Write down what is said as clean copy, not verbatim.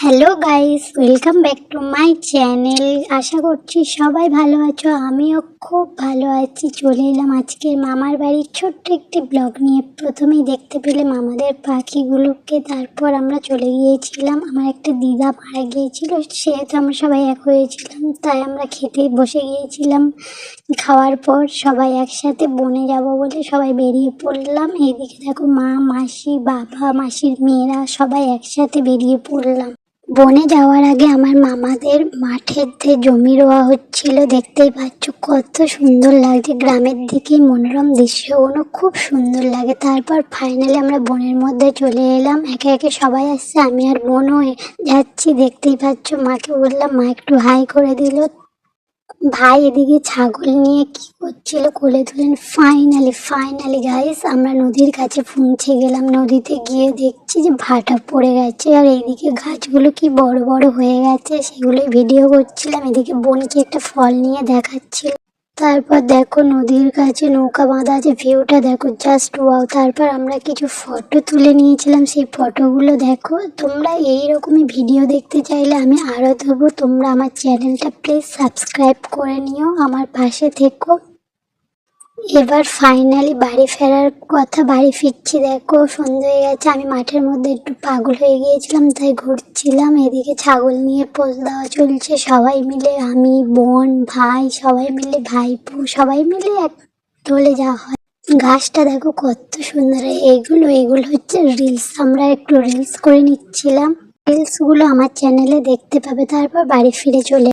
Hello guys, welcome back to my channel. আশা করছি সবাই ভালো আছো। আমিও খুব ভালো আছি। চলে এলাম আজকে মামার বাড়ির ছোট্ট একটি ব্লগ নিয়ে। প্রথমেই দেখতে পেলাম আমাদের পাখিগুলোকে। তারপর আমরা চলে গিয়েছিলাম, আমার একটা দিদা মারা গিয়েছিল, সেহেতু আমরা সবাই এক হয়েছিলাম, তাই আমরা খেতে বসে গিয়েছিলাম। খাওয়ার পর সবাই একসাথে বনে যাব বলে সবাই বেরিয়ে পড়লাম। এইদিকে দেখো মা, মাসি, বাবা, মাসির মেয়েরা সবাই একসাথে বেরিয়ে পড়লাম। বনে যাওয়ার আগে আমার মামাদের মাঠেতে জমি রোয়া হচ্ছিল। দেখতেই পাচ্ছ কত সুন্দর লাগছে। গ্রামের দিকে মনোরম দৃশ্যগুলো খুব সুন্দর লাগে। তারপর ফাইনালি আমরা বনের মধ্যে চলে এলাম। একে একে সবাই আসছে, আমি আর বোনও যাচ্ছি। দেখতেই পাচ্ছ, মাকে বললাম, মা একটু হাই করে দিল। ভাই এদিকে ছাগল নিয়ে কি করছিল কোলে তুলেন। ফাইনালি গাইস আমরা নদীর কাছে পৌঁছে গেলাম। নদীতে গিয়ে দেখছি যে ভাটা পড়ে গেছে, আর এইদিকে গাছগুলো কি বড় বড় হয়ে গেছে, সেগুলোই ভিডিও করছিলাম। এদিকে বোনকে একটা ফল নিয়ে দেখাচ্ছিল। তারপর দেখো নদীর কাছে নৌকা বাঁধা আছে, ভিউটা দেখো জাস্ট ওয়াও। তারপর আমরা কিছু ফটো তুলে নিয়েছিলাম, সেই ফটোগুলো দেখো। তোমরা এইরকমই ভিডিও দেখতে চাইলে আমি আরও দেবো। তোমরা আমার চ্যানেলটা প্লিজ সাবস্ক্রাইব করে নিও, আমার পাশে থেকো। এবার ফাইনালি বাড়ি ফেরার কথা, বাড়ি ফিরছি। দেখো সন্ধ্যা হয়ে গেছে। আমি মাঠের মধ্যে একটু পাগল হয়ে গিয়েছিলাম, তাই ঘুরছিলাম। এদিকে ছাগল নিয়ে পোজ দেওয়া চলছে। সবাই মিলে, আমি, বোন, ভাই, সবাই মিলে, ভাইপো, সবাই মিলে এক দলে যাওয়া হয়। গাছটা দেখো কত সুন্দর। এগুলো হচ্ছে রিলস। আমরা একটু রিলস করে নিচ্ছিলাম। রিলসগুলো আমার চ্যানেলে দেখতে পাবে। তারপর বাড়ি ফিরে চলে